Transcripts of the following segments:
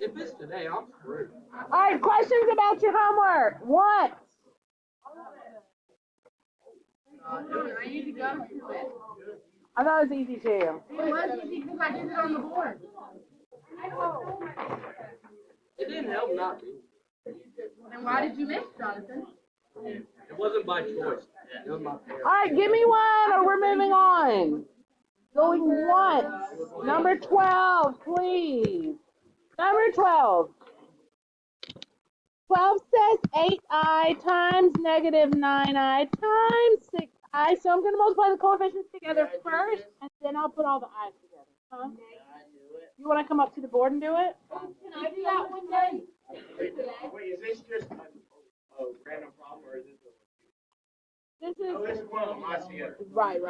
If it's today, I'm screwed. All right, questions about your homework. What? I need to go to it. I thought it was easy too. It was easy because I did it on the board. It didn't help not to. Then why did you miss, Jonathan? It wasn't by choice. It was my parents. All right, give me one or we're moving on. Going once. Number 12, please. Number 12. 12 says 8i times negative 9i times 6i. So I'm going to multiply the coefficients together first, and then I'll put all the i's together. Huh? You want to come up to the board and do it? Can I do that one day? Wait, is this just a random problem, or is this This this is is one of them? I see it. right.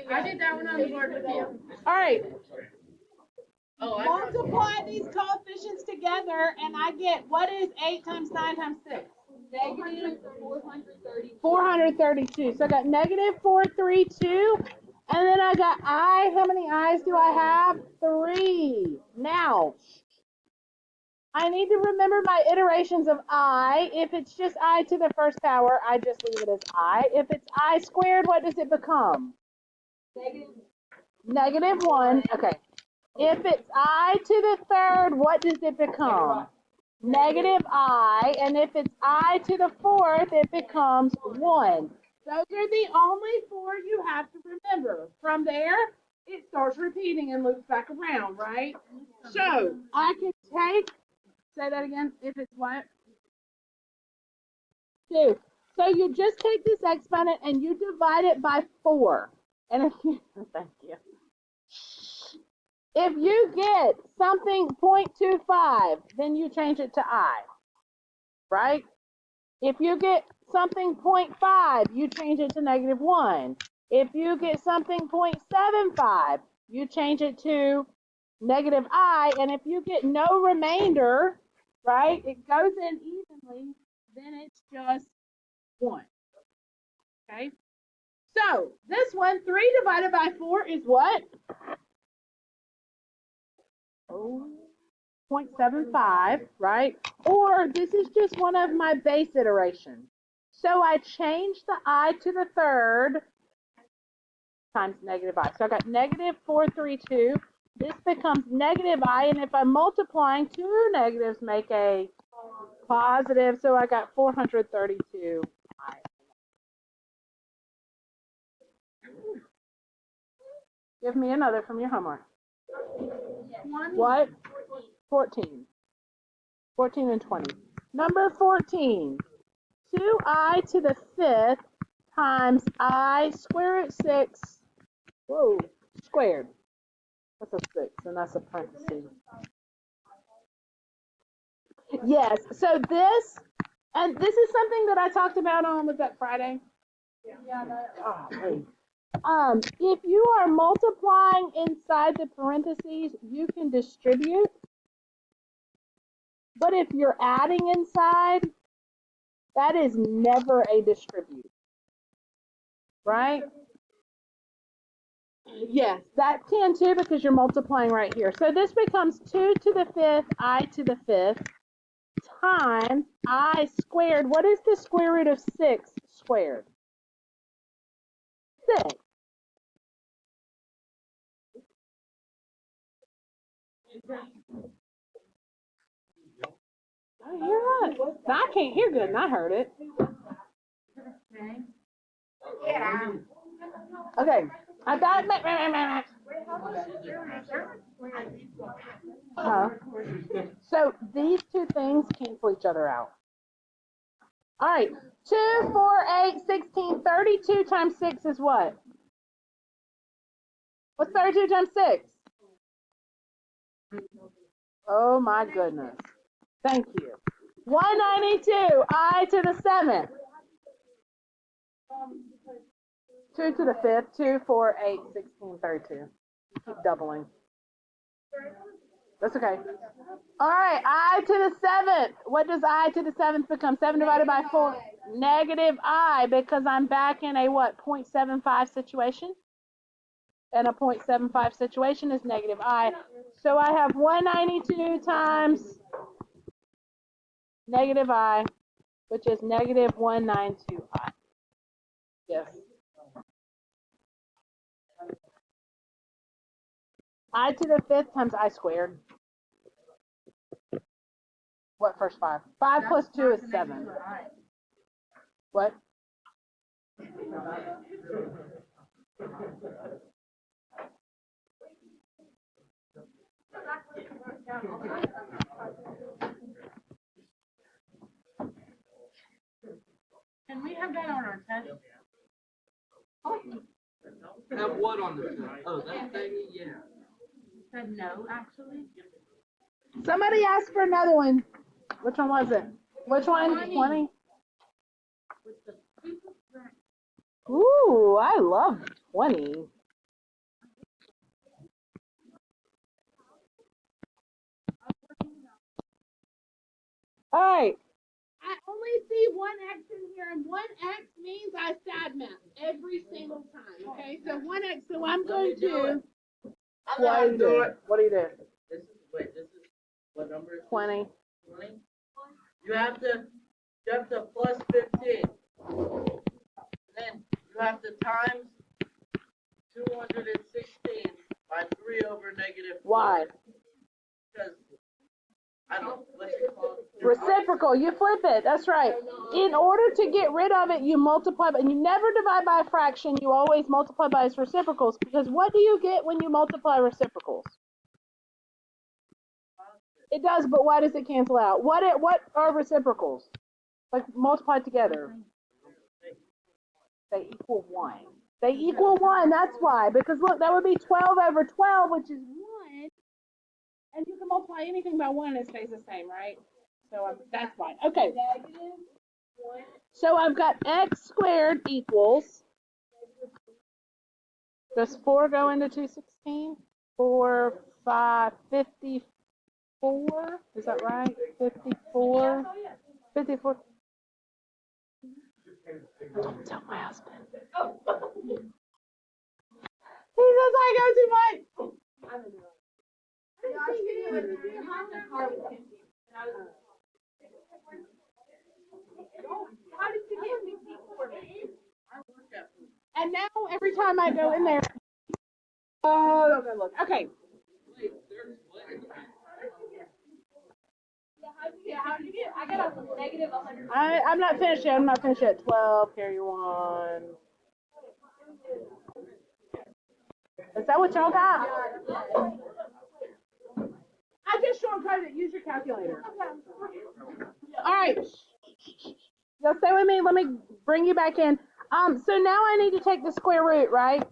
I did that one on the board with you. All right. Oh, Multiply these coefficients together, and I get, what is 8 times 9 times 6? Negative 432. 432. So I got negative 432, and then I got I. How many i's do I have? 3. Now, I need to remember my iterations of I. If it's just I to the first power, I just leave it as I. If it's I squared, what does it become? Negative 1. Okay. If it's I to the third, what does it become? Negative I. And if it's I to the fourth, it becomes 1. Those are the only 4 you have to remember. From there, it starts repeating and loops back around, right? So I can take, say that again, if it's what? 2. So you just take this exponent and you divide it by 4. And if you, thank you. If you get something 0.25, then you change it to I, right? If you get something 0.5, you change it to negative 1. If you get something 0.75, you change it to negative I. And if you get no remainder, right, it goes in evenly, then it's just 1. Okay? So this one, 3 divided by 4 is what? 0.75, right? Or this is just one of my base iterations. So I change the I to the third times negative I. So I got negative 432. This becomes negative I, and if I'm multiplying, 2 negatives make a positive. So I got 432 I. Give me another from your homework. What? 14. 14 and 20. Number 14. 2i to the 5th times I square root 6. Whoa, squared. That's a 6, and that's a parenthesis. Yes, so this, and this is something that I talked about on, was that Friday? If you are multiplying inside the parentheses, you can distribute. But if you're adding inside, that is never a distribute. Right? Yes, that can too because you're multiplying right here. So this becomes 2 to the 5th, I to the 5th, times I squared. What is the square root of 6 squared? 6. I hear that. I can't hear good, and I heard it. Okay. I got it. So these two things cancel each other out. All right. 2, 4, 8, 16, 32 times 6 is what? What's 32 times 6? Oh my goodness. Thank you. 192, I to the 7th. 2 to the 5th, 2, 4, 8, 16, 32. Keep doubling. That's okay. All right, I to the 7th. What does I to the 7th become? 7 divided by 4. Negative I, because I'm back in a what, 0.75 situation? and a 0.75 situation is negative I. So I have 192 times negative I, which is negative 192I. Yes. I to the 5th times I squared. What first 5? 5 plus 2 is 7. What? Can we have that on our test? Have what on the test? Oh, that thingy? Yeah. Said no, actually. Somebody asked for another one. Which one was it? Which one? 20? Ooh, I love 20. All right. I only see one X in here, and one X means I side map every single time. Okay, so one X. So I'm going to. What do you do? What do you do? This is what number is this? 20. 20? You have to plus 15. Then you have to times 216 by 3 over negative 4. Why? Because I don't what's it called? Reciprocal. You flip it. That's right. In order to get rid of it, you multiply, and you never divide by a fraction. You always multiply by its reciprocals, because what do you get when you multiply reciprocals? It does, but why does it cancel out? What are reciprocals? Like multiplied together. They equal 1. They equal 1. That's why. Because look, that would be 12 over 12, which is 1. And you can multiply anything by 1 and it stays the same, right? So that's fine. Okay. So I've got x squared equals. Does 4 go into 216? 4, 5, 54. Is that right? 54. 54. Don't tell my husband. He says I go too much. And now every time I go in there, oh, okay, look. Okay. How did you get? I got a negative 100. I'm not finished yet. I'm not finished yet. 12, carry 1. Is that what y'all got? I just shortcutted it. Use your calculator. All right. Now stay with me. Let me bring you back in. So now I need to take the square root, right?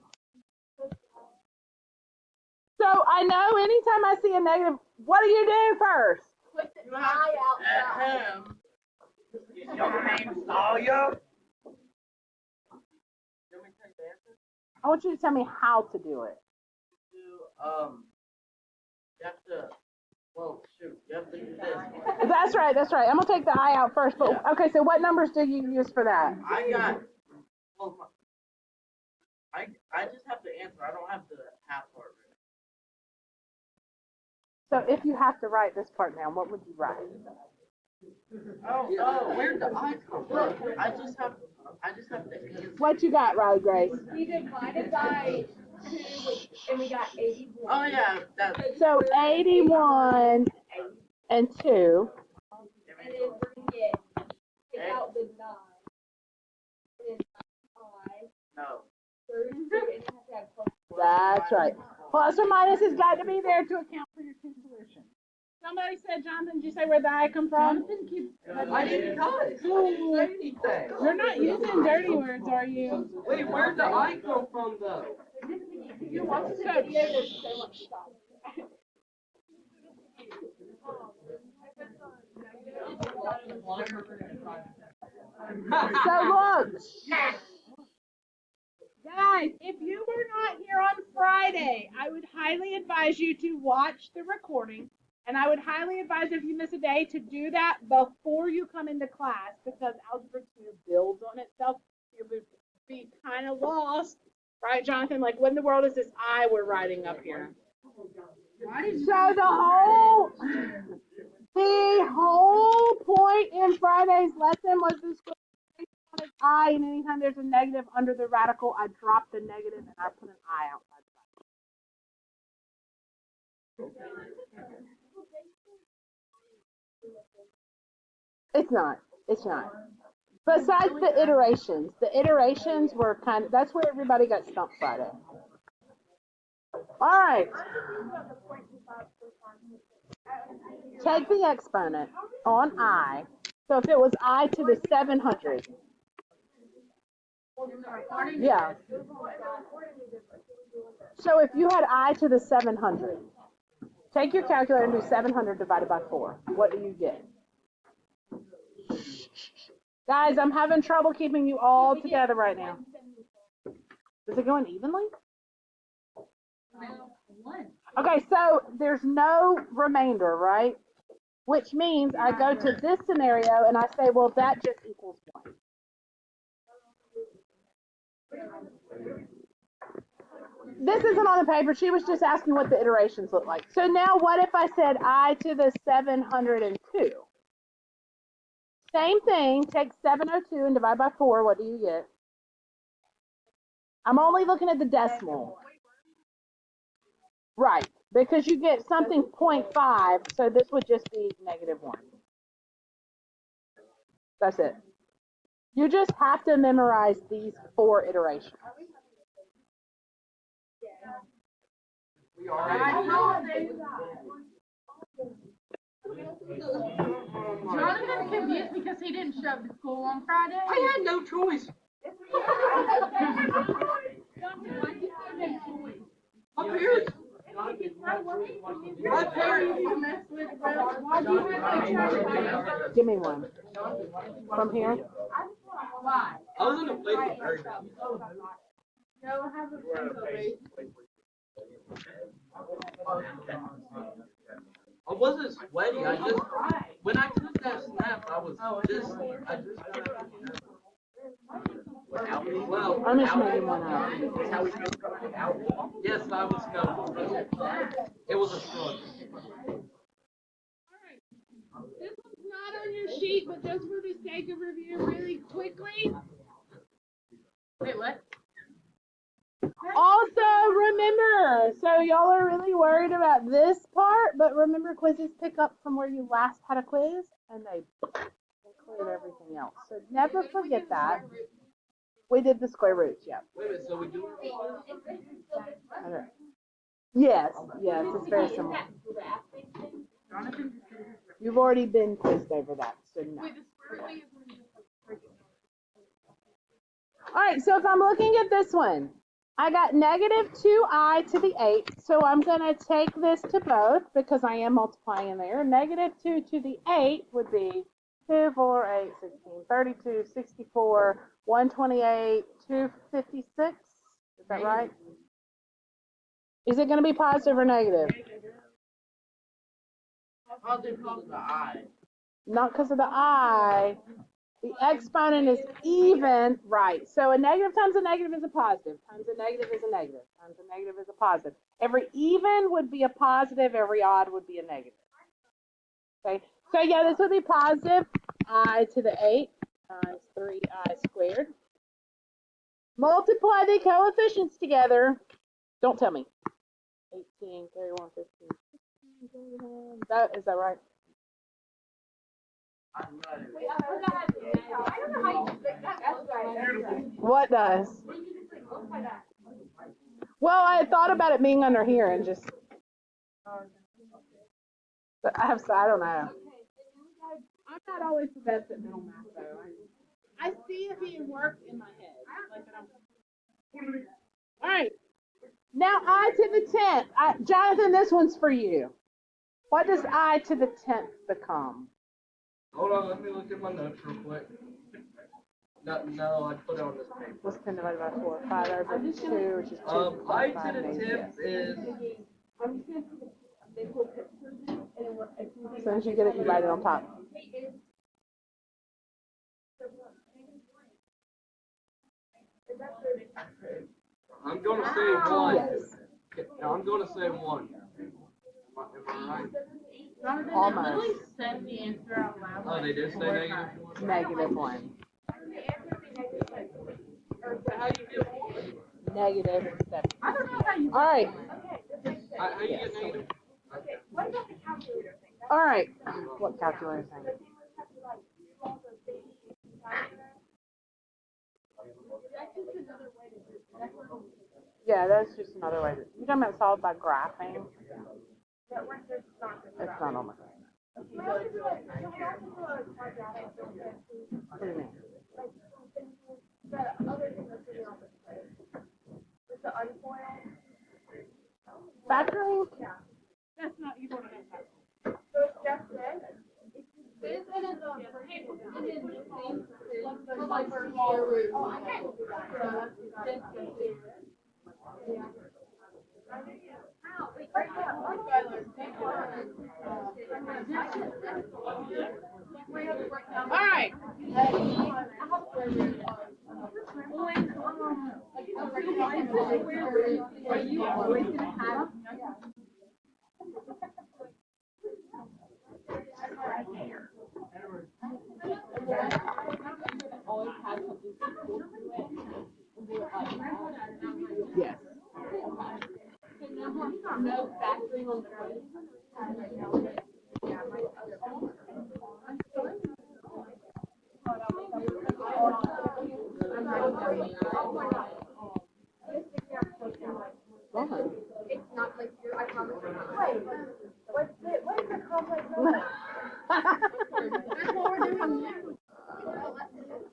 So I know anytime I see a negative, what do you do first? Put the eye outside. Your name Sawyer? I want you to tell me how to do it. You have to, well, shoot, you have to do this. That's right. That's right. I'm gonna take the I out first. But okay. So what numbers do you use for that? I got, well, I just have to answer. I don't have the half part written. So if you have to write this part down, what would you write? Oh, where'd the I come from? Look, I just have to answer. What you got, Riley Grace? We divided by 2, and we got 81. Oh yeah, that. So 81 and 2. And then we're gonna take out the 9. And then 5. No. 32, and then have to have plus. That's right. Plus or minus has got to be there to account for your true solution. Somebody said, Jonathan, did you say where the I come from? I didn't say anything. You're not using dirty words, are you? Wait, where'd the I come from, though? You want to go to the other so much stuff. So look, guys, if you were not here on Friday, I would highly advise you to watch the recording. And I would highly advise if you miss a day to do that before you come into class, because Algebra 2 builds on itself. You would be kind of lost Right, Jonathan? Like, what in the world is this I we're writing up here? So the whole point in Friday's lesson was this I, and anytime there's a negative under the radical, I drop the negative and I put an I outside the It's not. It's not. Besides the iterations were kind of, that's where everybody got stumped Friday. All right. Take the exponent on I. So if it was I to the 700. Yeah. So if you had I to the 700, take your calculator and do 700 divided by 4. What do you get? Guys, I'm having trouble keeping you all together right now. Is it going evenly? Okay, so there's no remainder, right? Which means I go to this scenario and I say, well, that just equals 1. This isn't on the paper. She was just asking what the iterations look like. So now what if I said I to the 702? Same thing. Take 702 and divide by 4. What do you get? I'm only looking at the decimal. Right. Because you get something 0.5. So this would just be -1. That's it. You just have to memorize these 4 iterations. Jonathan's confused because he didn't show up to school on Friday. I had no choice. My parents. Give me one. From here? Why? I was in a place with very bad. I wasn't sweaty. I just when I took that snap, I just well. I'm just making one up. Yes, I was scared. It was a struggle. This one's not on your sheet, but just for the sake of review, really quickly. Wait, what? Also, remember, so y'all are really worried about this part, but remember quizzes pick up from where you last had a quiz, and they cleared everything else. So never forget that. We did the square roots, yeah. Wait a minute, so we do it? Okay. Yes, it's very similar. You've already been quizzed over that, so no. All right, so if I'm looking at this one, I got -2i to the 8, so I'm going to take this to both because I am multiplying in there. -2 to the 8 would be 2, 4, 8, 16, 32, 64, 128, 256. Is that right? Is it going to be positive or negative? Positive because of the I. Not because of the I. The exponent is even, right? So a negative times a negative is a positive, times a negative is a negative, times a negative is a positive. Every even would be a positive, every odd would be a negative. Okay, so yeah, this would be positive I to the 8 times 3i squared. Multiply the coefficients together. Don't tell me. 18, 31, 15, 16, 31. Is that right? What does? Well, I thought about it being under here and just. But I don't know. I'm not always the best at mental math, though. I see it being worked in my head. All right. Now I to the 10th. Jonathan, this one's for you. What does I to the 10th become? Hold on, let me look at my notes real quick. No, I put it on this paper. What's 10 divided by 4? 5 over 2, which is 2. I to the 10th is. As soon as you get it, you write it on top. I'm gonna say one. Yes. No, I'm gonna say one. Am I right? Almost. Said the answer out loud. Oh, they did say negative one? Negative one. Negative 7. I don't know how you. All right. How you get negative? All right. What calculator thing? Yeah, that's just another way. You're talking about solved by graphing? It's not on my phone. What do you mean? Factoring? That's not you want to know. All right. Are you always gonna have? Yes. No factoring on the road.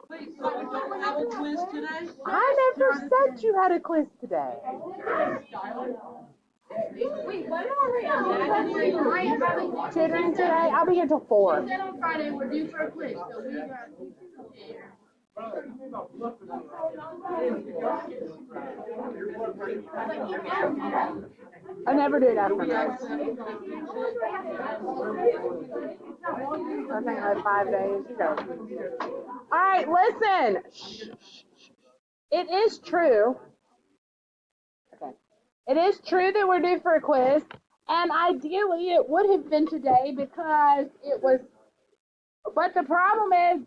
Wait, so we don't have a quiz today? I never said you had a quiz today. Tutoring today? I'll be here till 4. Then on Friday, we're due for a quiz, so we got. I never do it after night. I think like 5 days. You go. All right, listen. It is true. Okay. It is true that we're due for a quiz, and ideally it would have been today because it was. But the problem is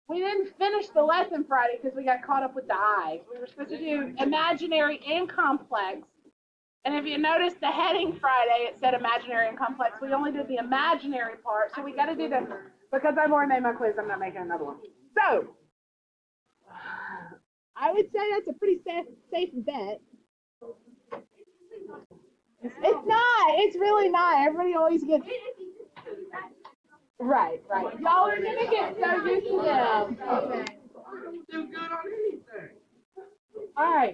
we didn't finish the lesson Friday because we got caught up with the eyes. We were supposed to do imaginary and complex. And if you notice the heading Friday, it said imaginary and complex. We only did the imaginary part, so we got to do the, because I've already made my quiz, I'm not making another one. So, I would say that's a pretty safe bet. It's not, it's really not. Everybody always gets, right. Y'all are going to get so used to them. Okay. Do good on anything. All right.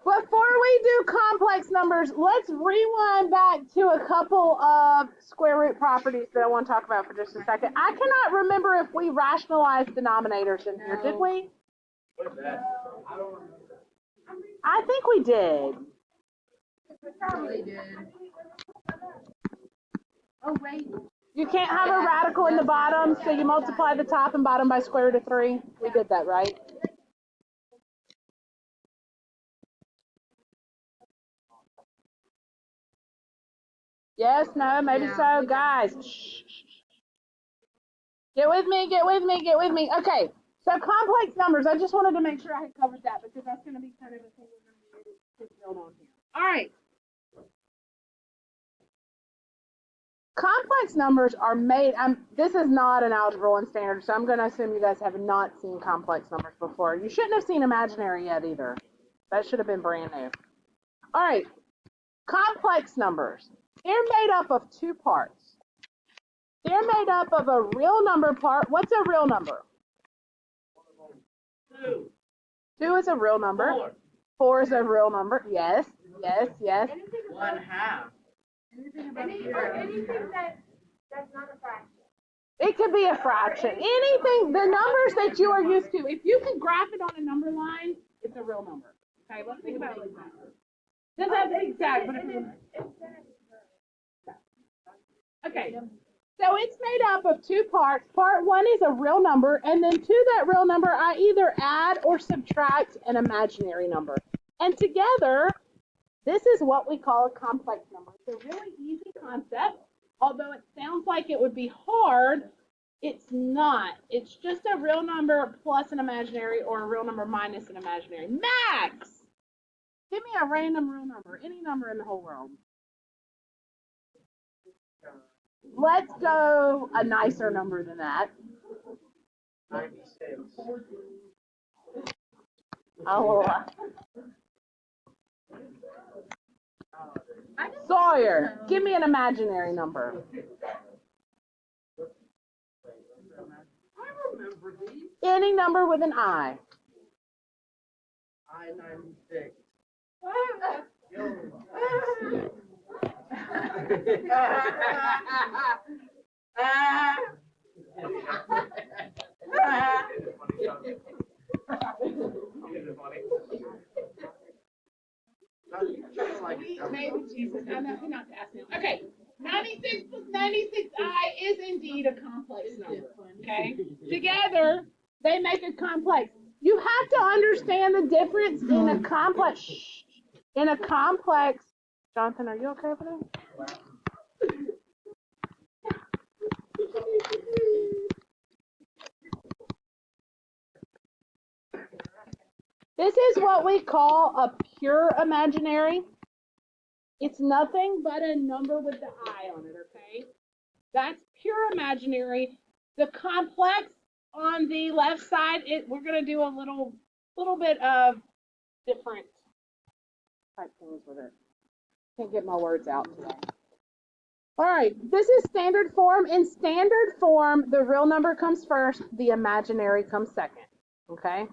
Before we do complex numbers, let's rewind back to a couple of square root properties that I want to talk about for just a second. I cannot remember if we rationalized denominators in here, did we? What's that? I think we did. Probably did. Oh, wait. You can't have a radical in the bottom, so you multiply the top and bottom by square root of 3. We did that, right? Yes, no, maybe so. Guys, shh. Get with me. Okay, so complex numbers. I just wanted to make sure I had covered that because that's going to be kind of a thing we're going to build on here. All right. Complex numbers are made, this is not an Algebra 1 standard, so I'm going to assume you guys have not seen complex numbers before. You shouldn't have seen imaginary yet either. That should have been brand new. All right, complex numbers. They're made up of 2 parts. They're made up of a real number part. What's a real number? 2. 2 is a real number. 4. 4 is a real number. Yes. 1/2. Anything that's not a fraction. It could be a fraction. Anything, the numbers that you are used to. If you can graph it on a number line, it's a real number. Okay, let's think about it like that. This has exact, but if Okay. So it's made up of two parts. Part one is a real number, and then to that real number, I either add or subtract an imaginary number. And together, this is what we call a complex number. It's a really easy concept. Although it sounds like it would be hard, it's not. It's just a real number plus an imaginary or a real number minus an imaginary. Max! Give me a random real number, any number in the whole world. Let's go a nicer number than that. 96. Oh. Sawyer, give me an imaginary number. I remember these. Any number with an I. I-96. Maybe Jesus. I know who not to ask now. Okay. 96 plus 96i is indeed a complex number. Okay. Together, they make a complex. You have to understand the difference in a complex. In a complex. Jonathan, are you okay over there? This is what we call a pure imaginary. It's nothing but a number with the I on it, okay? That's pure imaginary. The complex on the left side, we're going to do a little bit of different type things with it. Can't get my words out today. All right, this is standard form. In standard form, the real number comes first, the imaginary comes second, okay?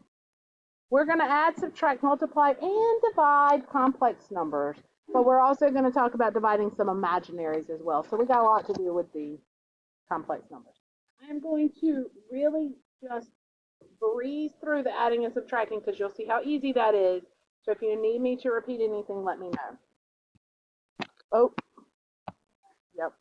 We're going to add, subtract, multiply, and divide complex numbers. But we're also going to talk about dividing some imaginaries as well. So we got a lot to do with the complex numbers. I am going to really just breeze through the adding and subtracting because you'll see how easy that is. So if you need me to repeat anything, let me know. Oh, yep.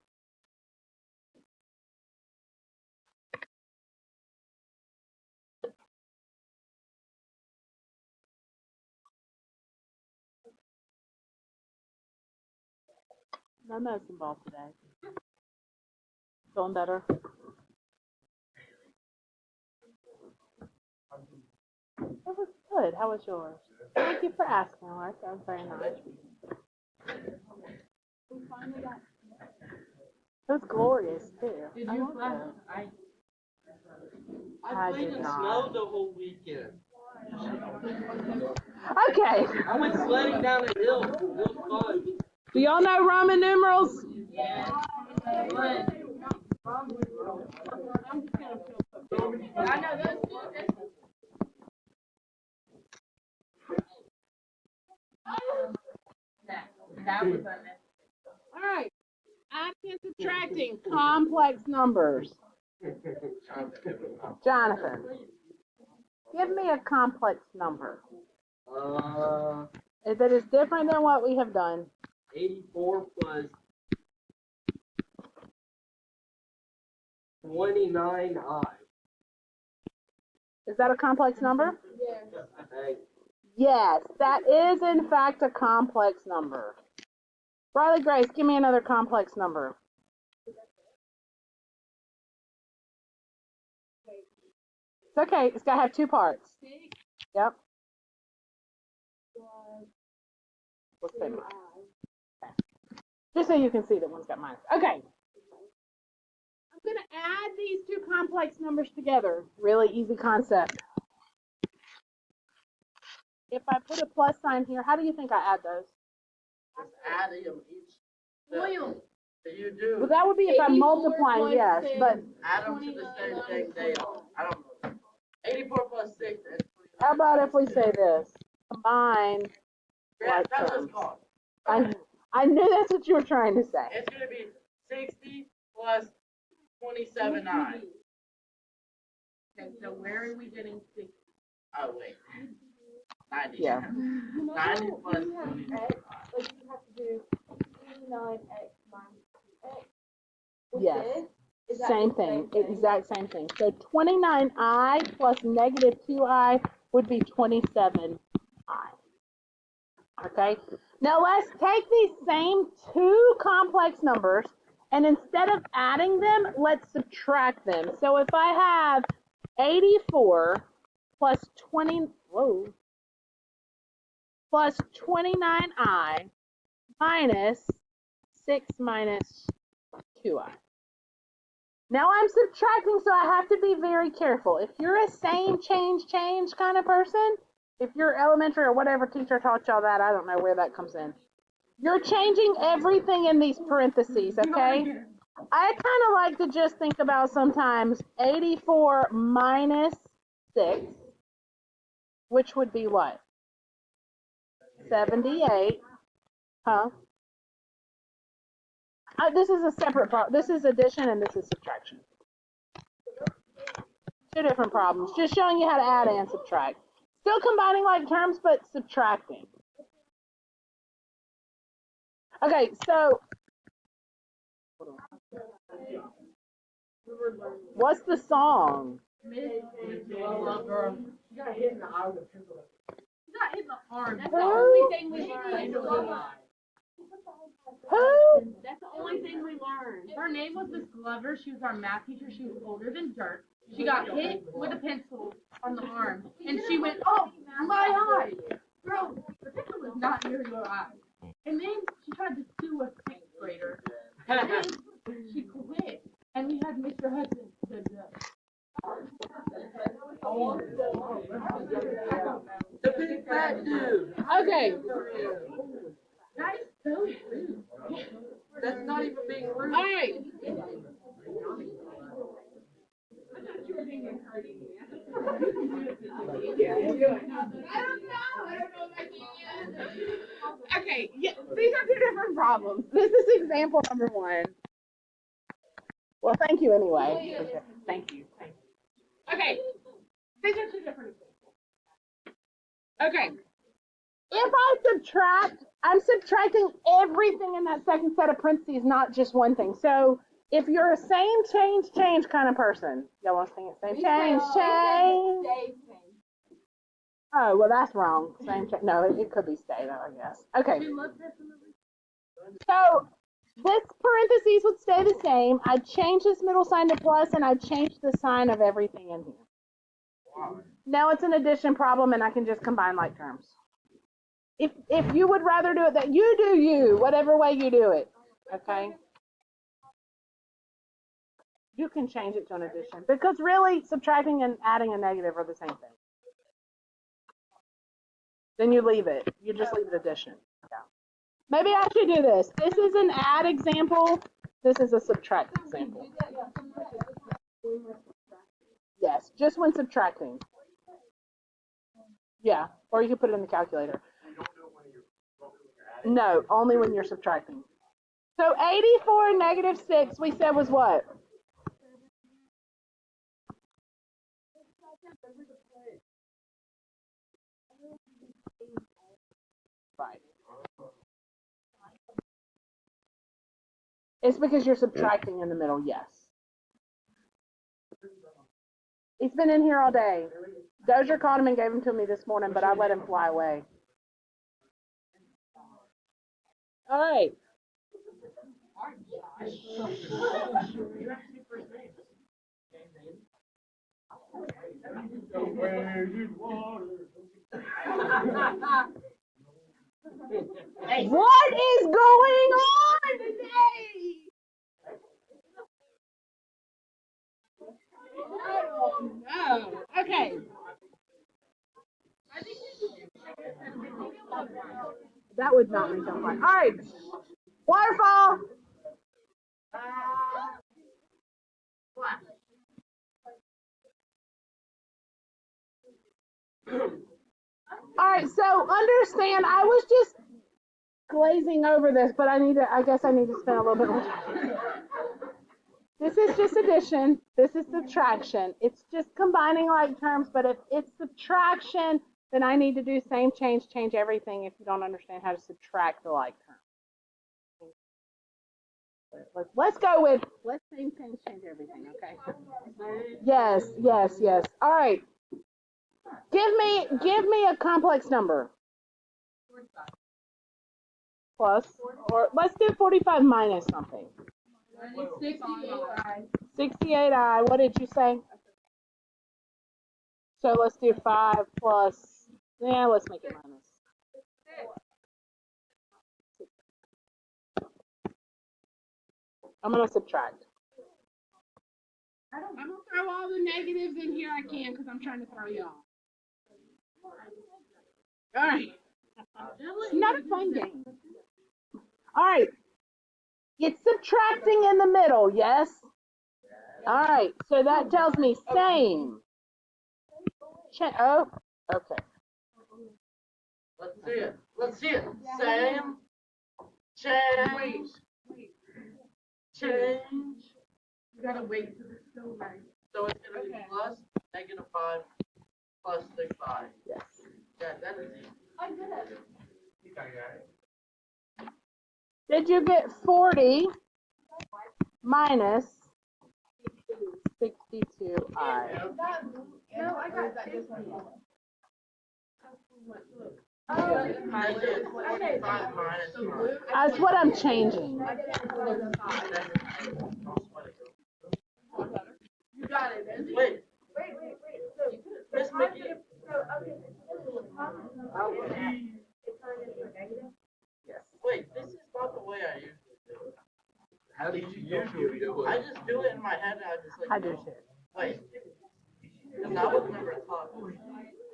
No medicine ball today. Feeling better? It was good. How was yours? Thank you for asking, Laura. That was very nice. We finally got. It was glorious too. Did I you loved find it. I I played did in not. snow the whole weekend. Okay. I went sledding down a hill. It was fun. Do y'all know Roman numerals? I know those two. That was all right. Adding and subtracting complex numbers. Jonathan, give me a complex number that is different than what we have done. 84 plus 29i. Is that a complex number? Hey, Yes, that is in fact a complex number. Riley Grace, give me another complex number. It's okay. It's got to have two parts. Yep. What's that? Okay. Just so you can see that one's got minus. Okay. I'm going to add these two complex numbers together. Really easy concept. If I put a plus sign here, how do you think I add those? Just adding them each. So you do. Well, that would be if I'm multiplying, yes, but Add them to the same thing they are. I don't know. 84 plus 6 is 29. how about if we say this? Combine. Yeah, like that's what terms. it's called. I knew that's what you were trying to say. It's going to be 60 plus 27i. Okay, so where are we getting 60? Oh, wait. 90. Yeah. 90 plus 29. But you have to do 29x minus 2x. Yes. this? Is that Same the thing, same exact same thing. So 29i plus negative 2i would be 27i. Okay, now let's take these same two complex numbers and instead of adding them, let's subtract them. So if I have 84 plus 29i minus 6 minus 2i. Now I'm subtracting, so I have to be very careful. If you're a same change kind of person, if you're elementary or whatever teacher taught y'all that, I don't know where that comes in. You're changing everything in these parentheses, okay? I kind of like to just think about sometimes 84 minus 6, which would be what? 78, huh? This is a separate problem. This is addition and this is subtraction. Two different problems. Just showing you how to add and subtract. Still combining like terms, but subtracting. Okay, so what's the song? She got hit in the eye with a pencil. She got hit in the arm. That's the Who? only thing we learned. Who? That's the only thing we learned. Her name was Miss Glover. She was our math teacher. She was older than dirt. She got hit with a pencil on the arm, and she went, "Oh, my eye!" Girl, the pencil was not near your eye. And then she tried to sue a sixth grader. And then she quit, and we had Mr. Hudson to The big fat dude. Okay. That is so rude. That's not even being rude. All right. Okay, yeah, these are two different problems. This is example number one. Well, thank you anyway. Thank you. Okay, these are two different examples. Okay, if I subtract, I'm subtracting everything in that second set of parentheses, not just one thing. So if you're a same change kind of person, y'all want to sing it? Same change. Oh, well, that's wrong. Same change. No, it could be stay though, I guess. Okay. So this parentheses would stay the same. I'd change this middle sign to plus, and I'd change the sign of everything in here. Now it's an addition problem, and I can just combine like terms. If you would rather do it that you do you, whatever way you do it, okay? You can change it to an addition because really subtracting and adding a negative are the same thing. Then you leave it. You just leave it addition. Yeah. Maybe I should do this. This is an add example. This is a subtract example. Yes, just when subtracting. Yeah, or you can put it in the calculator. No, only when you're subtracting. So 84 negative 6 we said was what? Right. It's because you're subtracting in the middle, yes. He's been in here all day. Dozier caught him and gave him to me this morning, but I let him fly away. All right. What is going on today? No. Okay. That would not be so fun. All right. Waterfall. All right, so understand, I was just glazing over this, but I guess I need to spend a little bit more time. This is just addition. This is subtraction. It's just combining like terms, but if it's subtraction, then I need to do same change everything if you don't understand how to subtract the like term. Let's go with, let's change everything, okay? Yes, yes, yes. All right. Give me a complex number. Plus, or let's do 45 minus something. 68i. What did you say? So let's do 5 plus, yeah, let's make it minus. I'm going to subtract. I'm gonna throw all the negatives in here I can because I'm trying to throw you off. All right. It's not a fun game. All right. It's subtracting in the middle, yes? All right. So that tells me same. Oh, okay. Let's see it. Let's see it. Same. Change. Change. You gotta wait till it's so right. So it's gonna be plus -5 plus 6i. Yes. Yeah, that is easy. Did you get 40 minus 62i? No, I got that. This one. That is 45 minus 5. That's what I'm changing. You got it. Wait. Miss Mickey. Wait, this is not the way I usually do it. How did you usually do I it? just do it in my head and I just like. I do shit. Wait. Because I was never taught.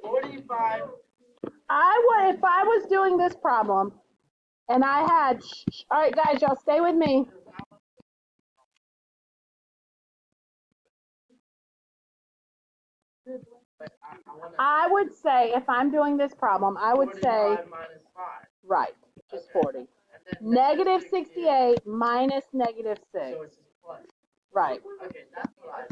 45. I would, if I was doing this problem and I had, all right, guys, y'all stay with me. I would say, if I'm doing this problem, I would say, 45 minus 5. right, just 40. And then Negative 68 minus negative 6. So it's just plus. Right. Okay, that's what I.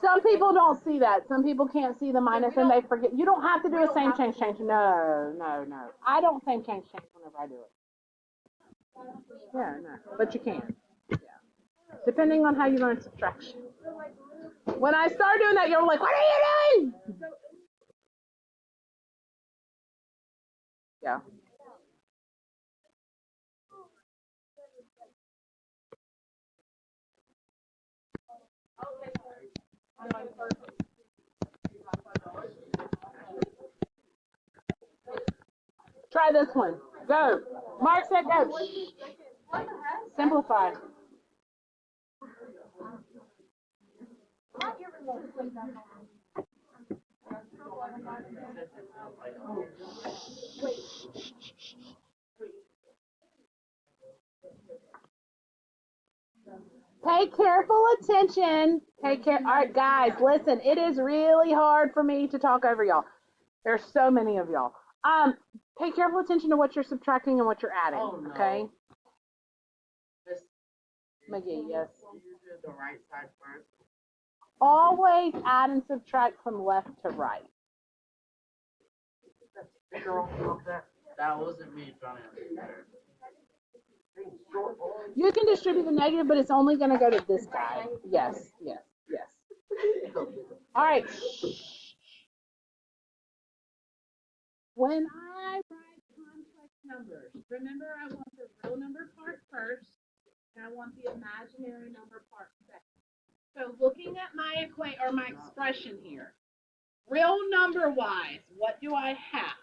Some people don't see that. Some people can't see the minus and they forget. You don't have to do a same change. No, no, no. I don't same change whenever I do it. Yeah, no. But you can. Yeah. Depending on how you learn subtraction. When I start doing that, you're like, what are you doing? Yeah. Try this one. Go. Mark said go. Simplify. Pay careful attention. Pay care. All right, guys, listen. It is really hard for me to talk over y'all. There's so many of y'all. Pay careful attention to what you're subtracting and what you're adding. Oh, no. Okay. This, McGee, yes. you do the right side first. Always add and subtract from left to right. That wasn't me trying to. You can distribute the negative, but it's only going to go to this guy. Yes, yes, yes. All right. When I write complex numbers, remember I want the real number part first, and I want the imaginary number part second. So looking at my equation or my expression here, real number wise, what do I have?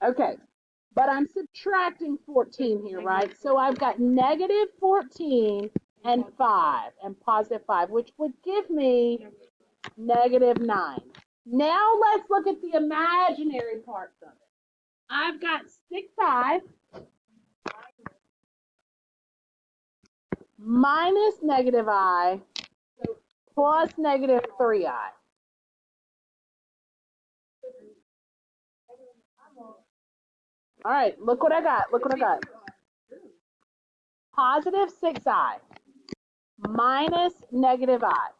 Okay. But I'm subtracting 14 here, right? So I've got negative 14 and 5 and positive 5, which would give me negative 9. Now let's look at the imaginary parts of it. I've got 6i minus negative I plus negative 3i. All right, look what I got. Look what I got. Positive 6i minus negative I.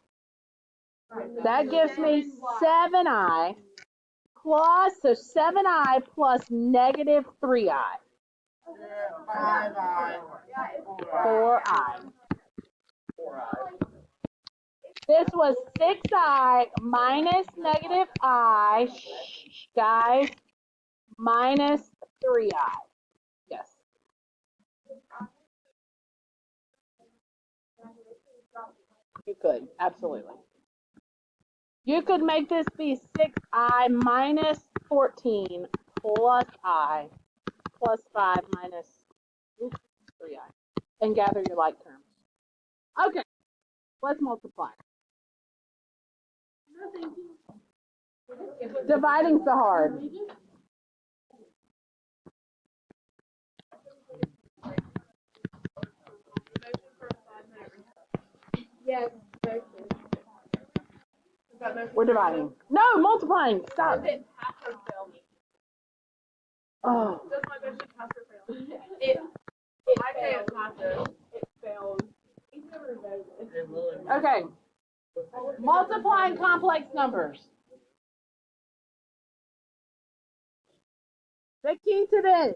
That gives me 7i plus, so 7i plus negative 3i. 5I. 4i. 4i. This was 6i minus negative I, guys, minus 3i. Yes. You could, absolutely. You could make this be 6i minus 14 plus I plus 5 minus 3i. And gather your like terms. Okay, let's multiply. Dividing's so hard. Yes. We're dividing. No, multiplying. Stop. Oh. Does my motion pass or fail? It I say it's passive. It fails. He's never voted. It will. Okay. Multiplying complex numbers. The key to this.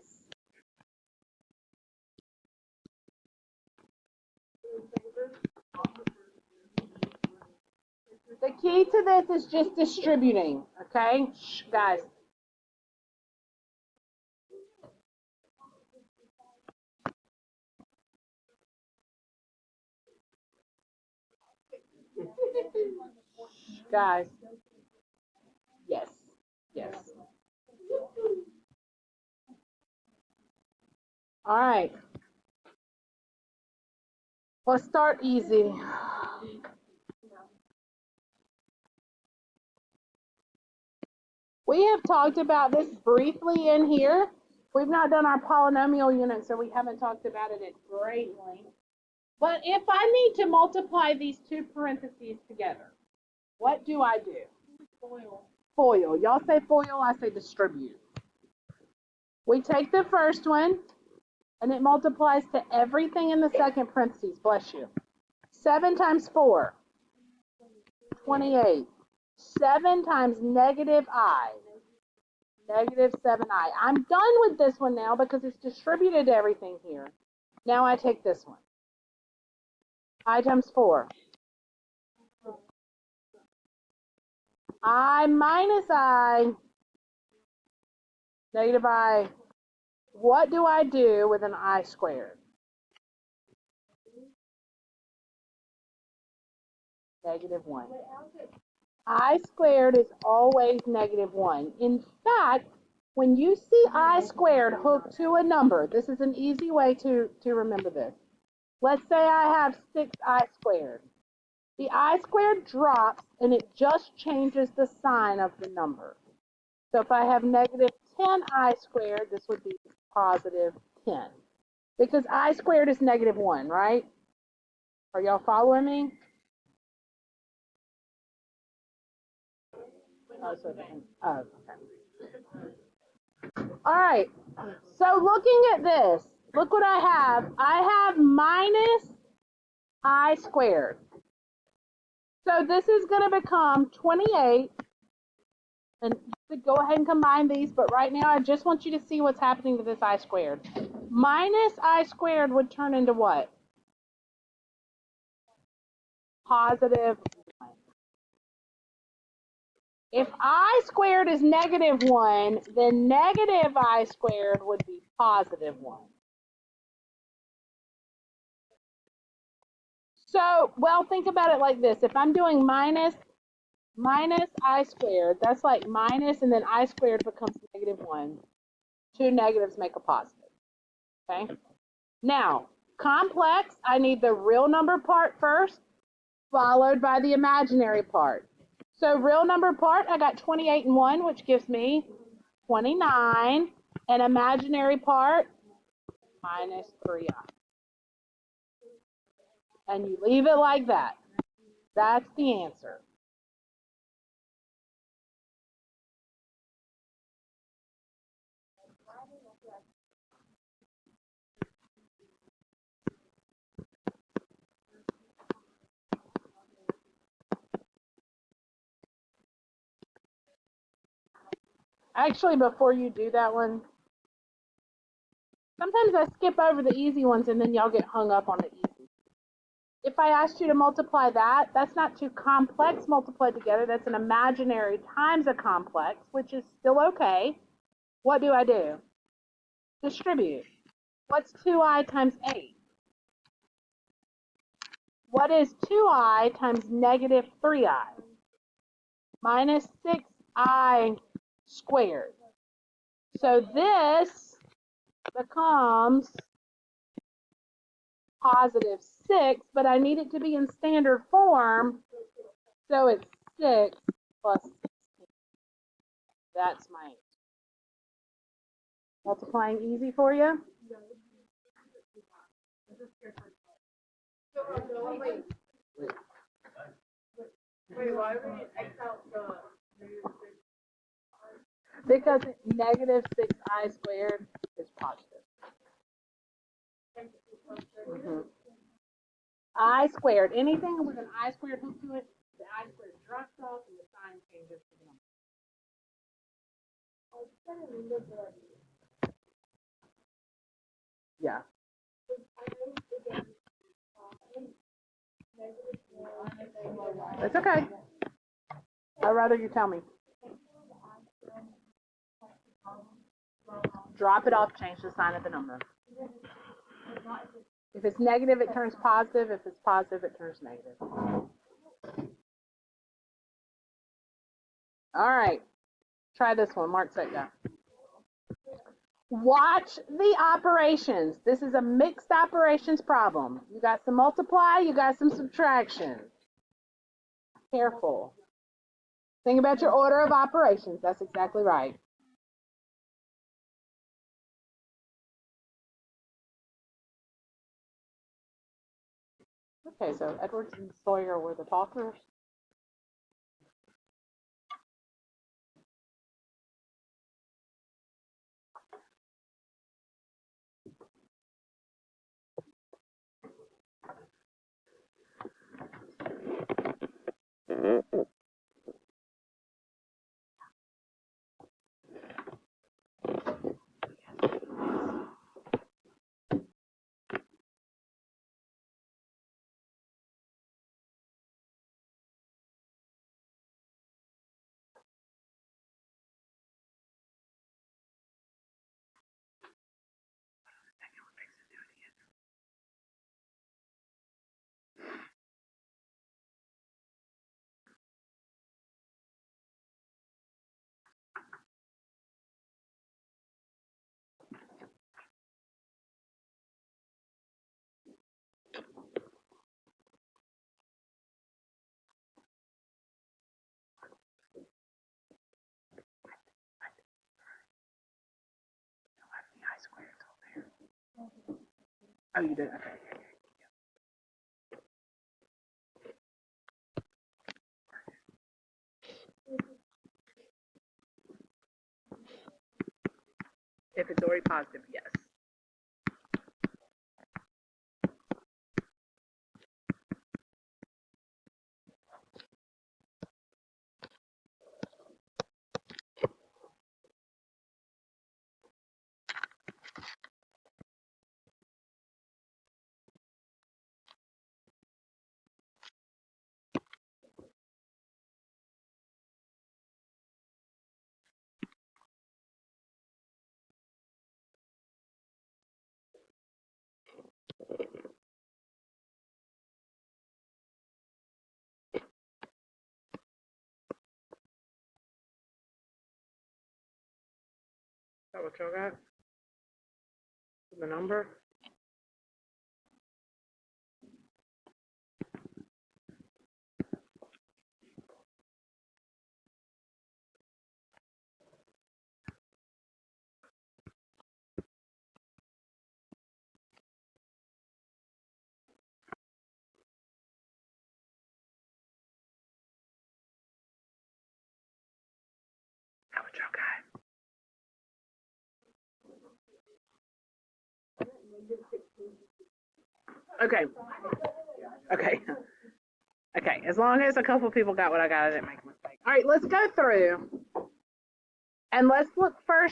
The key to this is just distributing, okay? Shh, guys. Guys. Yes. Yes. All right. Let's start easy. We have talked about this briefly in here. We've not done our polynomial unit, so we haven't talked about it at great length. But if I need to multiply these two parentheses together, what do I do? FOIL. Y'all say FOIL, I say distribute. We take the first one, and it multiplies to everything in the second parentheses. Bless you. 7 times 4, 28. 7 times negative I, negative 7i. I'm done with this one now because it's distributed to everything here. Now I take this one. I times 4. I minus I, negative I. What do I do with an I squared? Negative 1. I squared is always negative 1. In fact, when you see I squared hooked to a number, this is an easy way to remember this. Let's say I have 6i squared. The I squared drops and it just changes the sign of the number. So if I have negative 10i squared, this would be positive 10. Because I squared is negative 1, right? Are y'all following me? Oh, okay. All right. So looking at this, look what I have. I have minus I squared. So this is going to become 28. And you could go ahead and combine these, but right now I just want you to see what's happening to this I squared. Minus I squared would turn into what? Positive 1. If I squared is negative 1, then negative I squared would be positive 1. So, well, think about it like this. If I'm doing minus I squared, that's like minus, and then I squared becomes negative 1. Two negatives make a positive. Okay? Now, complex, I need the real number part first, followed by the imaginary part. So real number part, I got 28 and 1, which gives me 29. And imaginary part, minus 3i. And you leave it like that. That's the answer. Actually, before you do that one, sometimes I skip over the easy ones and then y'all get hung up on the easy. If I asked you to multiply that, that's not two complex multiplied together. That's an imaginary times a complex, which is still okay. What do? Distribute. What's 2i times 8? What is 2i times negative 3i? Minus 6i squared. So this becomes positive 6, but I need it to be in standard form, so it's 6 plus 16. That's my answer. Multiplying easy for you? Wait, why would you X out the Because negative 6i squared is positive. I squared, anything with an I squared hook to it, the I squared drops off and the sign changes to the number. Yeah. It's okay. I'd rather you tell me. Drop it off, change the sign of the number. If it's negative, it turns positive. If it's positive, it turns negative. All right. Try this one. Mark set go. Watch the operations. This is a mixed operations problem. You got some multiply, you got some subtraction. Careful. Think about your order of operations. That's exactly right. Okay, so Edwards and Sawyer were the talkers. Oh, you did? Okay. If it's already positive, yes. Is that what y'all got? The number? That what y'all got? Okay. Okay. Okay. As long as a couple people got what I got, I didn't make a mistake. All right, let's go through And let's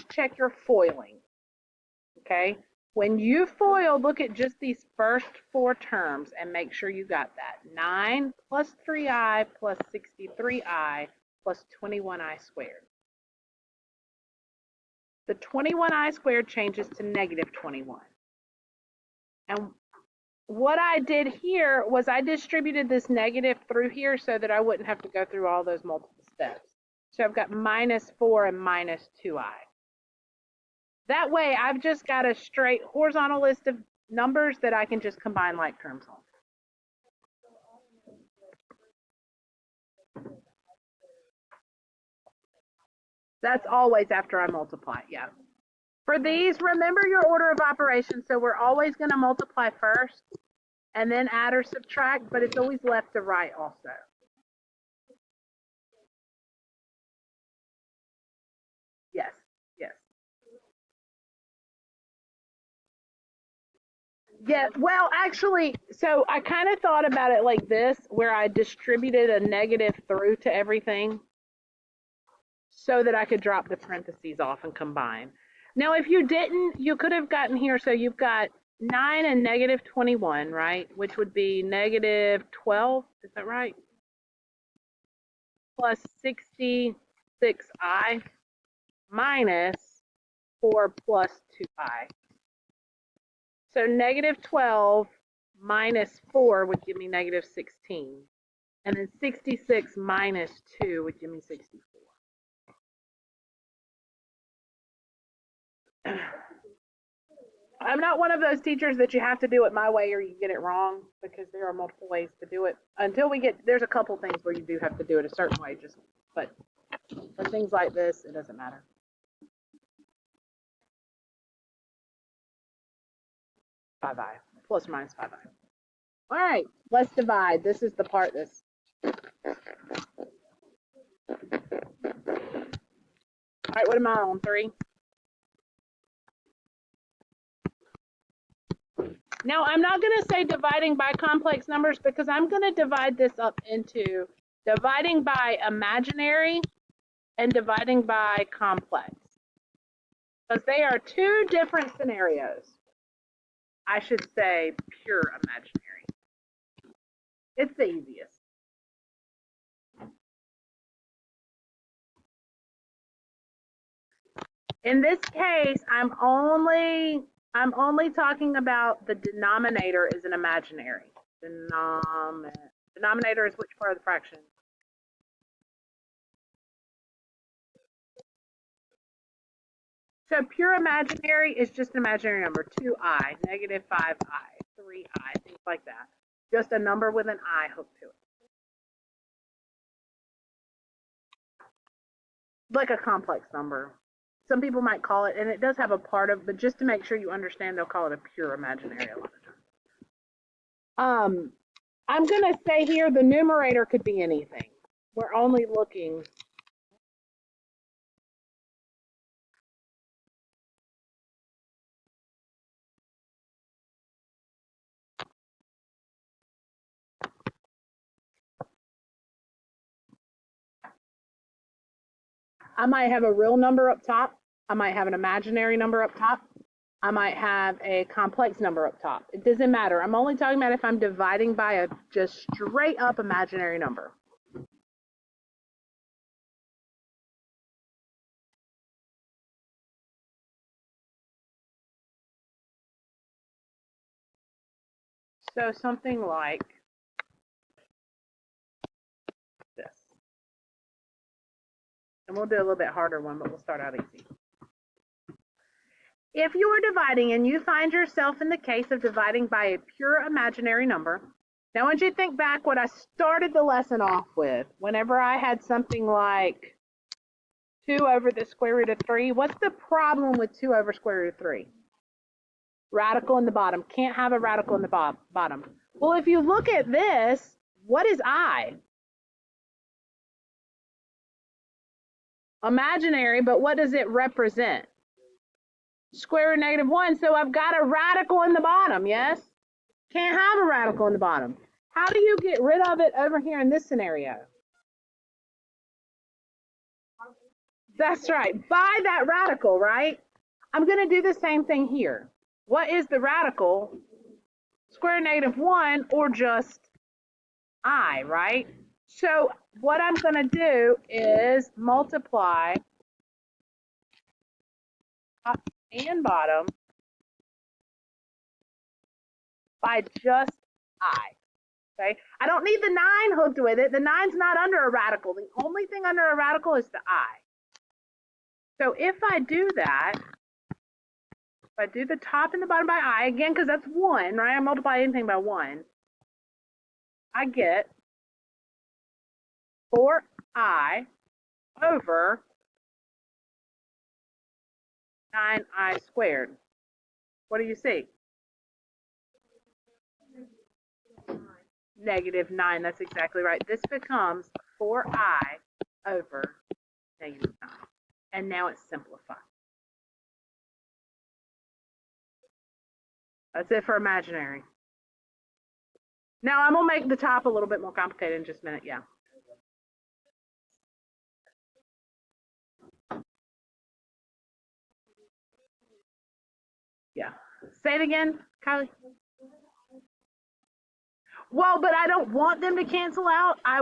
check your foiling. Okay? When you FOIL, look at just these first 4 terms and make sure you got that. 9 plus 3i plus 63i plus 21i squared. The 21i squared changes to negative 21. And what I did here was I distributed this negative through here so that I wouldn't have to go through all those multiple steps. So I've got minus 4 and minus 2i. That way, I've just got a straight horizontal list of numbers that I can just combine like terms on. That's always after I multiply, yeah. For these, remember your order of operations. So we're always going to multiply first and then add or subtract, but it's always left to right also. Yes, yes. Yeah, well, actually, so I kind of thought about it like this, where I distributed a negative through to everything so that I could drop the parentheses off and combine. Now, if you didn't, you could have gotten here, so you've got 9 and negative 21, right? Which would be negative 12, is that right? Plus 66i minus 4 plus 2i. So negative 12 minus 4 would give me negative 16. And then 66 minus 2 would give me 64. I'm not one of those teachers that you have to do it my way or you get it wrong, because there are multiple ways to do it. Until we get, there's a couple things where you do have to do it a certain way, but for things like this, it doesn't matter. Five I, plus or minus 5i. All right, let's divide. This is the part that's all right, what am I on? 3? Now, I'm not going to say dividing by complex numbers because I'm going to divide this up into dividing by imaginary and dividing by complex, because they are 2 different scenarios. I should say pure imaginary. It's the easiest. In this case, I'm only talking about the denominator is an imaginary. Denominator is which part of the fraction? So pure imaginary is just an imaginary number, 2i, negative 5i, 3i, things like that. Just a number with an I hooked to it. Like a complex number. Some people might call it, and it does have a part of, but just to make sure you understand, they'll call it a pure imaginary a lot of times. I'm going to say here the numerator could be anything. We're only looking. I might have a real number up top. I might have an imaginary number up top. I might have a complex number up top. It doesn't matter. I'm only talking about if I'm dividing by a just straight up imaginary number. So something like this. And we'll do a little bit harder one, but we'll start out easy. If you are dividing and you find yourself in the case of dividing by a pure imaginary number, now I want you to think back what I started the lesson off with. Whenever I had something like 2 over the square root of 3, what's the problem with 2 over square root of 3? Radical in the bottom. Can't have a radical in the bottom. Well, if you look at this, what is I? Imaginary, but what does it represent? Square root of negative 1, so I've got a radical in the bottom, yes? Can't have a radical in the bottom. How do you get rid of it over here in this scenario? That's right. By that radical, right? I'm going to do the same thing here. What is the radical? Square root negative 1 or just I, right? So what I'm going to do is multiply top and bottom by just I. Okay? I don't need the 9 hooked with it. The 9's not under a radical. The only thing under a radical is the I. So if I do that, if I do the top and the bottom by I, again, because that's 1, right? I multiply anything by 1. I get 4I over 9I squared. What do you see? Negative 9. That's exactly right. This becomes 4I over negative 9. And now it's simplified. That's it for imaginary. Now I'm going to make the top a little bit more complicated in just a minute. Yeah. Yeah. Say it again, Kylie. Well, but I don't want them to cancel out. I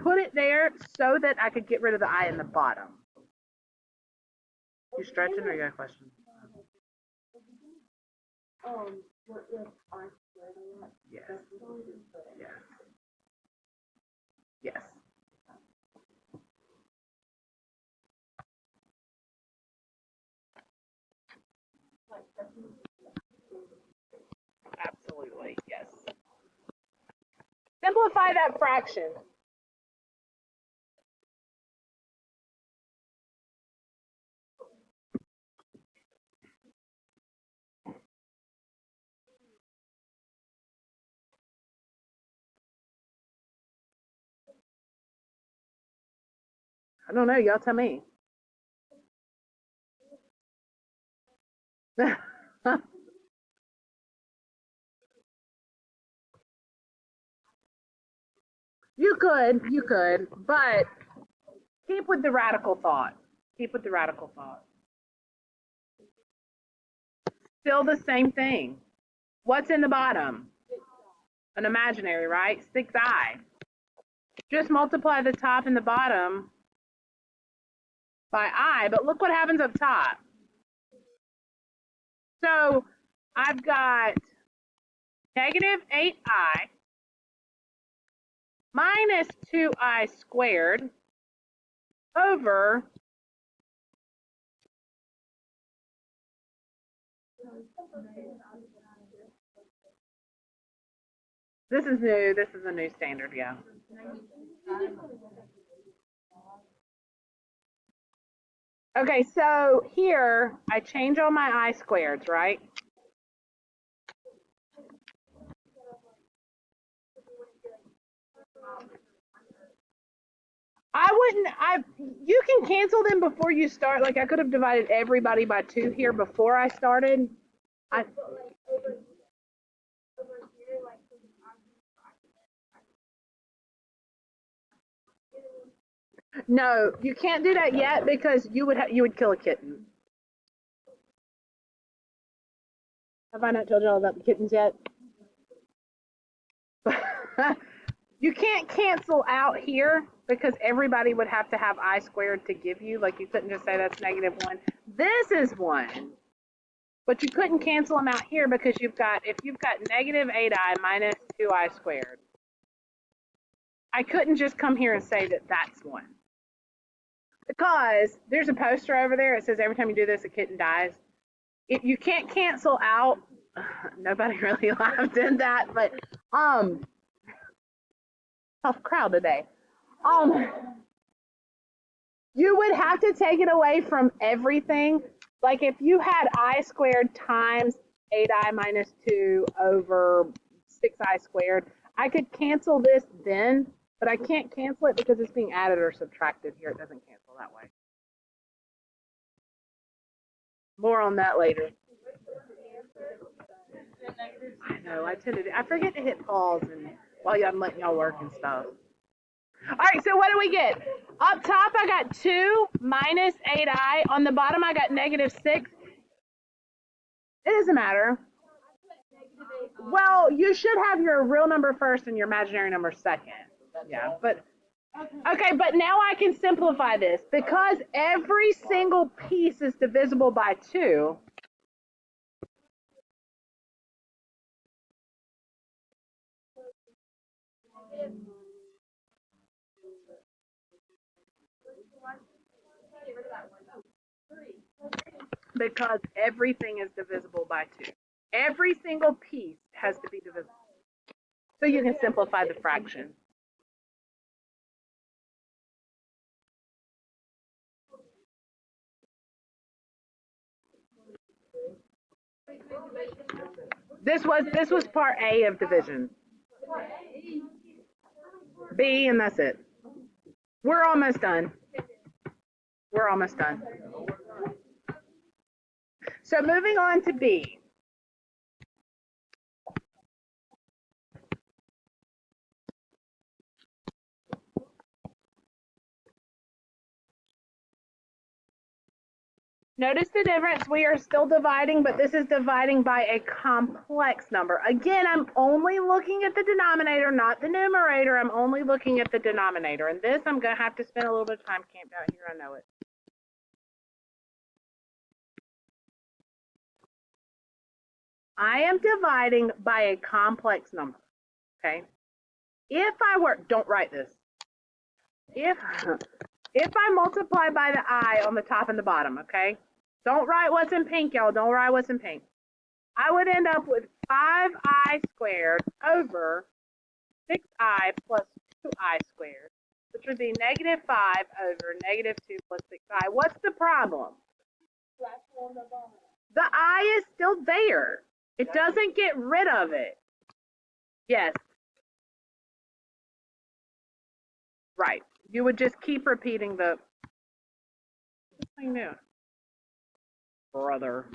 put it there so that I could get rid of the I in the bottom. You stretching or you got a question? What if I squared a lot? Yes. Yes. Yes. Absolutely, yes. Simplify that fraction. I don't know, y'all tell me. You could, but keep with the radical thought. Keep with the radical thought. Still the same thing. What's in the bottom? An imaginary, right? 6I. Just multiply the top and the bottom by I, but look what happens up top. So I've got negative 8I minus 2I squared over this is new. This is a new standard, yeah. Okay, so here I change all my I squareds, right? You can cancel them before you start. Like I could have divided everybody by 2 here before I started. No, you can't do that yet because you would kill a kitten. Have I not told y'all about the kittens yet? You can't cancel out here because everybody would have to have I squared to give you. Like you couldn't just say that's negative 1. This is 1. But you couldn't cancel them out here because if you've got negative 8I minus 2I squared, I couldn't just come here and say that that's 1. Because there's a poster over there. It says every time you do this, a kitten dies. If you can't cancel out, nobody really laughed at that, but tough crowd today. You would have to take it away from everything. Like if you had I squared times 8I minus 2 over 6I squared, I could cancel this then, but I can't cancel it because it's being added or subtracted here. It doesn't cancel that way. More on that later. I know, I forget to hit pause and while I'm letting y'all work and stuff. All right, so what do we get? Up top, I got 2 minus 8i. On the bottom, I got negative 6. It doesn't matter. Well, you should have your real number first and your imaginary number second. Yeah, but okay, but now I can simplify this. Because every single piece is divisible by 2, because everything is divisible by 2. Every single piece has to be divisible. So you can simplify the fraction. This was part A of division. B, and that's it. We're almost done. We're almost done. So moving on to B. Notice the difference. We are still dividing, but this is dividing by a complex number. Again, I'm only looking at the denominator, not the numerator. I'm only looking at the denominator. And this, I'm going to have to spend a little bit of time camped out here. I know it. I am dividing by a complex number, okay? If I were, don't write this. If I multiply by the I on the top and the bottom, okay? Don't write what's in pink, y'all. Don't write what's in pink. I would end up with 5i squared over 6i plus 2i squared, which would be negative 5 over negative 2 plus 6i. What's the problem? The I is still there. It doesn't get rid of it. Yes. Right. You would just keep repeating the thing new. Brother.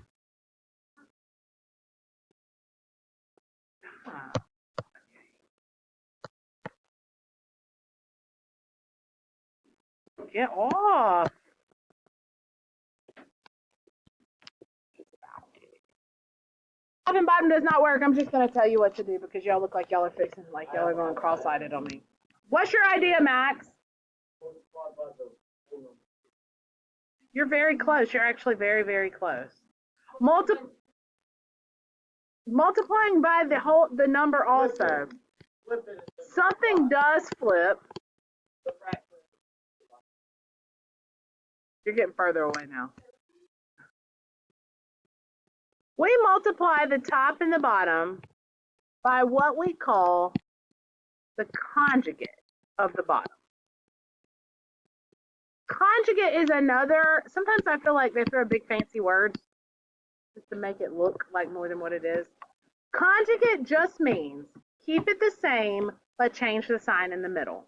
Get off. Top and bottom does not work. I'm just going to tell you what to do because y'all look like y'all are fixing, like y'all are going cross-eyed on me. What's your idea, Max? You're very close. You're actually very, very close. Multiplying by the number also. Something does flip. You're getting further away now. We multiply the top and the bottom by what we call the conjugate of the bottom. Conjugate is another, sometimes I feel like they throw big fancy words just to make it look like more than what it is. Conjugate just means keep it the same, but change the sign in the middle.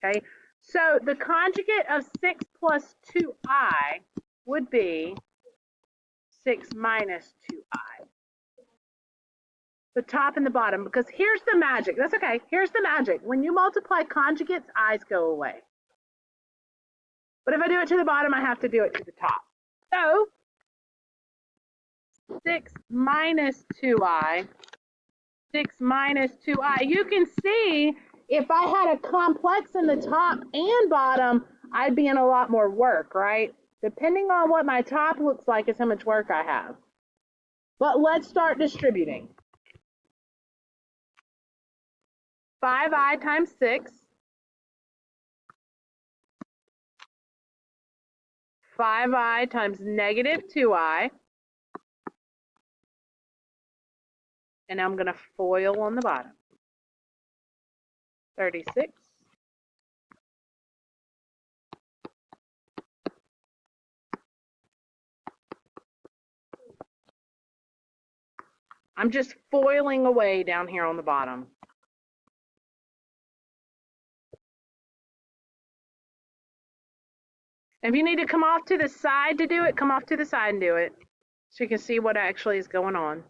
Okay, so the conjugate of 6 plus 2i would be 6 minus 2i. The top and the bottom, because here's the magic. That's okay. Here's the magic. When you multiply conjugates, i's go away. But if I do it to the bottom, I have to do it to the top. So 6 minus 2i, 6 minus 2i. You can see if I had a complex in the top and bottom, I'd be in a lot more work, right? Depending on what my top looks like is how much work I have. But let's start distributing. 5i times 6. 5i times negative 2i. And I'm going to FOIL on the bottom. 36. I'm just foiling away down here on the bottom. If you need to come off to the side to do it, come off to the side and do it. So you can see what actually is going on.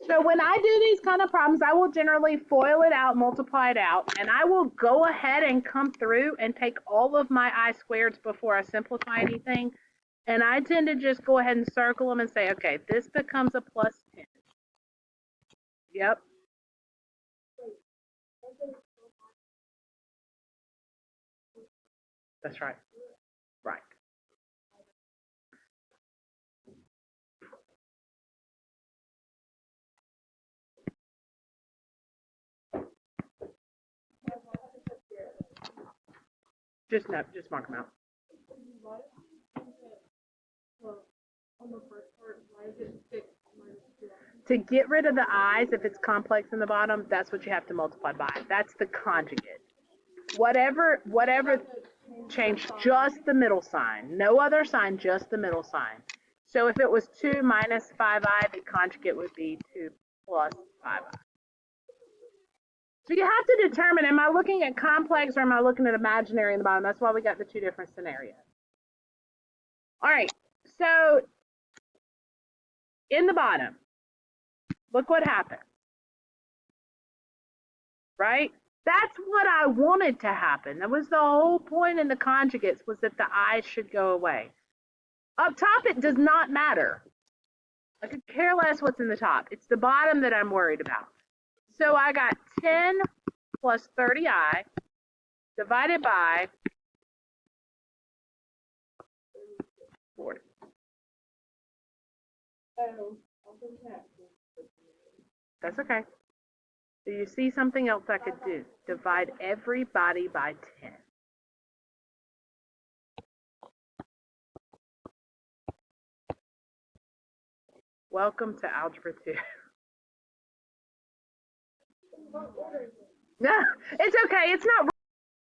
So when I do these kind of problems, I will generally FOIL it out, multiply it out, and I will go ahead and come through and take all of my I squareds before I simplify anything. And I tend to just go ahead and circle them and say, okay, this becomes a plus 10. Yep. That's right. Right. Just mark them out. To get rid of the i's, if it's complex in the bottom, that's what you have to multiply by. That's the conjugate. Whatever, change just the middle sign. No other sign, just the middle sign. So if it was 2 minus 5i, the conjugate would be 2 plus 5i. So you have to determine, am I looking at complex or am I looking at imaginary in the bottom? That's why we got the two different scenarios. All right, so in the bottom, look what happened. Right? That's what I wanted to happen. That was the whole point in the conjugates, was that the i's should go away. Up top, it does not matter. I could care less what's in the top. It's the bottom that I'm worried about. So I got 10 plus 30i divided by 40. That's okay. So you see something else I could do. Divide everybody by 10. Welcome to Algebra 2. No, it's okay. It's not